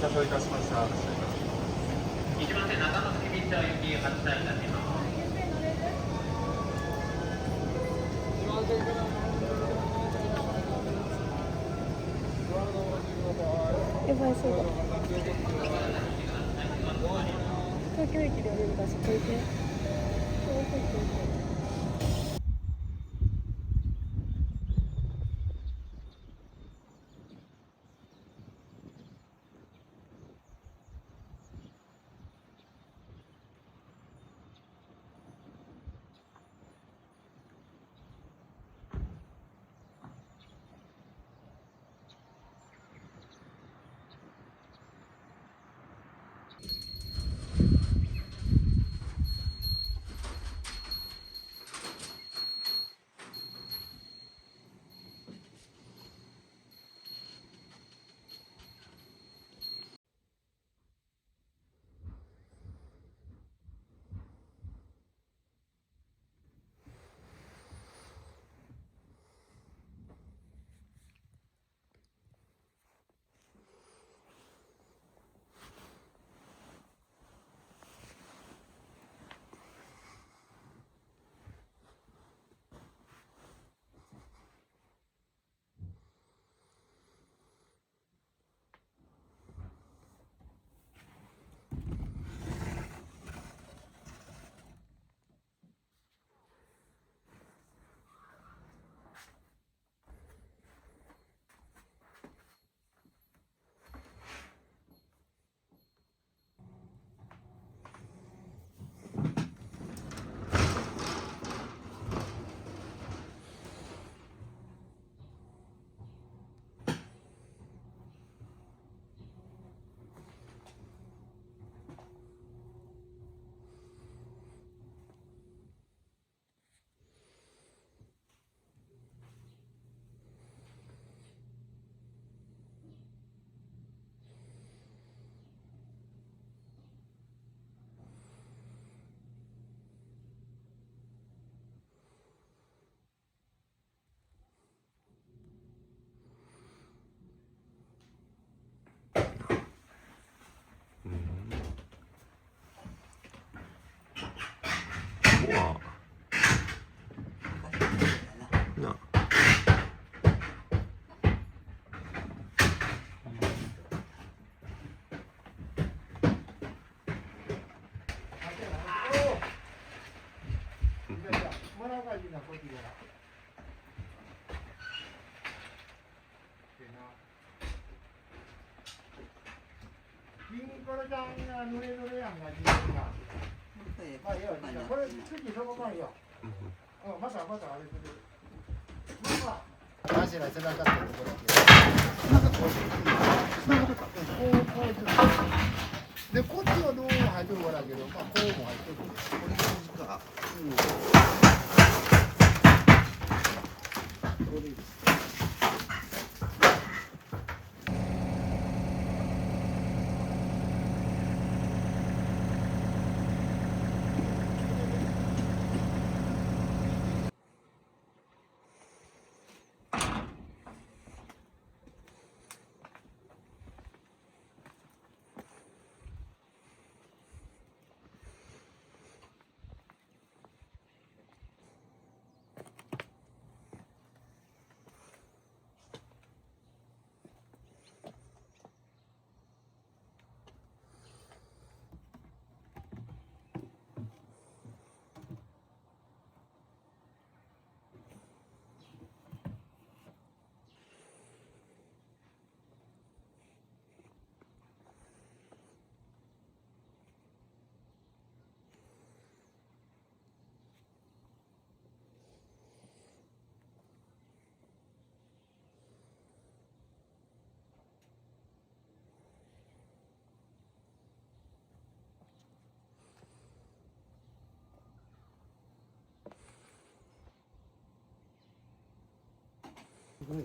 たせをいたしました。1番線中野杉道行き発車いたします。やばい、そうだ。東京駅で降りるからそこ行け。これちゃんがぬれぬれやんが、自分が。まあ、いいよ、これ、次そこからよ。またあれする。まあ、足の背中ってところだけ。で、こっちはどう入ってるかだけど、まあ、こうも入ってる。これがか。これです。い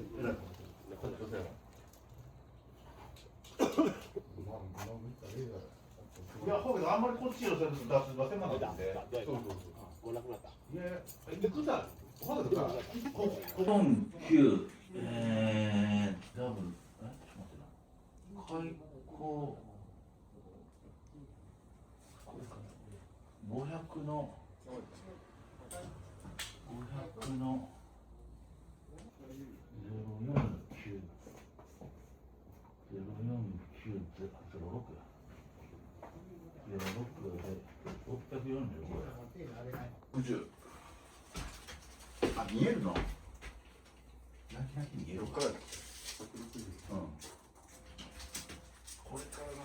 や、ほうけど、あんまりこっちを出せなかったんで。もうなくなった。いや、で、くさ、ほうだから、4、9、ダブル、ちょっと待ってな。開口、見えるの。なきなき見えるから。うん。これからの。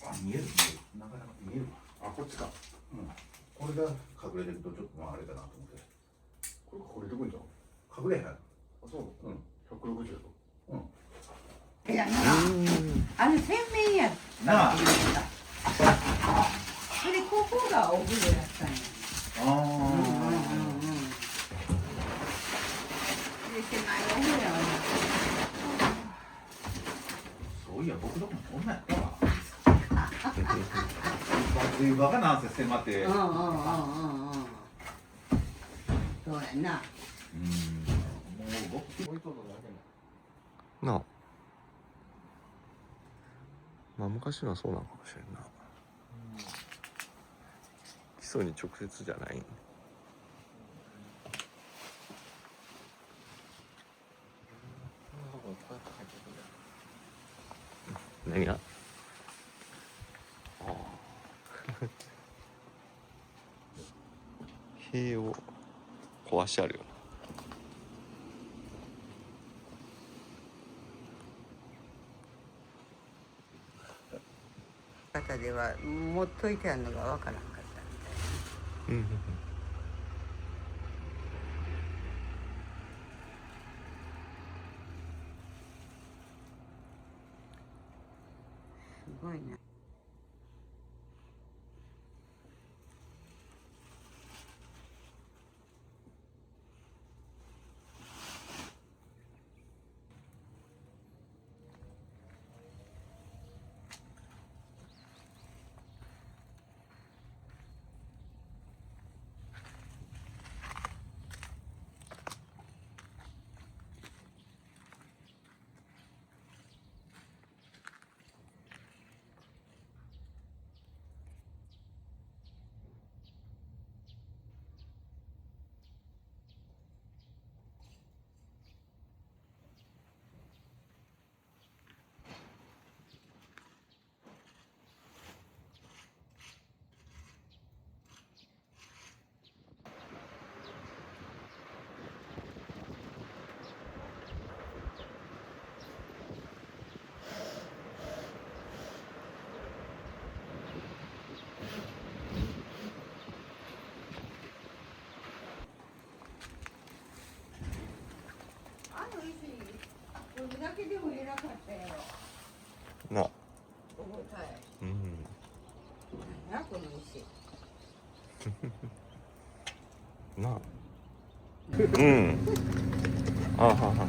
あ、見える見える。なかなか見えるわ。あ、こっちか。うん。これが隠れてるとちょっとまああれかなと思って。これ隠れてくんじゃん。隠れへん。あ、そう。うん。160度。うん。いやな、あれ洗面やなあ。それここがお風呂やったんや。ああ。で狭いお風呂やわな。そういや僕どこもそんなんやったわ。松湯場がなんせ狭って。そうやな。もう僕置いとるだけなあ、まあ昔はそうなのかもしれんな。基礎に直接じゃない。何が？ああ。塀を壊してあるよな。方では持っといてあるのがわからんかったみたい。うん。すごいな。これだけでも偉かったやろ。なあ。重たい。うん。なこの石。なあ。うん。あはは。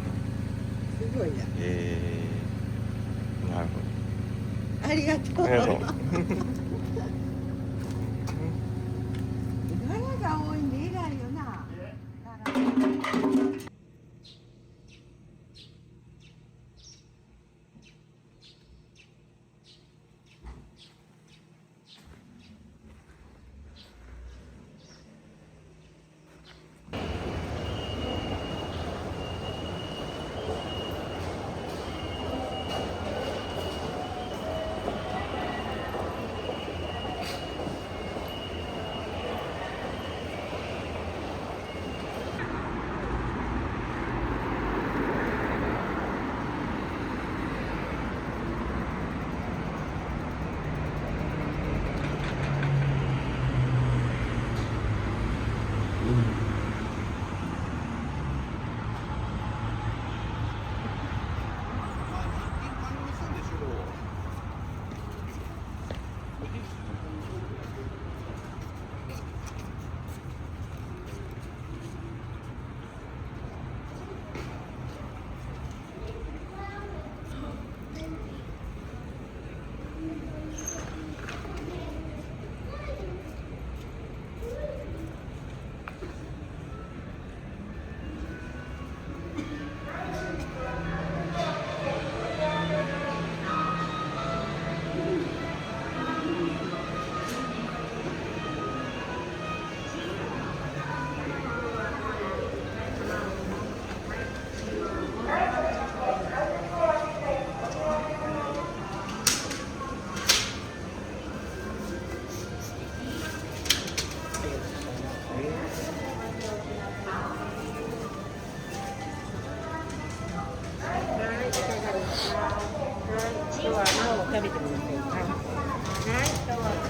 すごいな。なるほど。ありがとう。ありがとう。柄が多いんで偉いよな。食べてください。はい、どうぞ。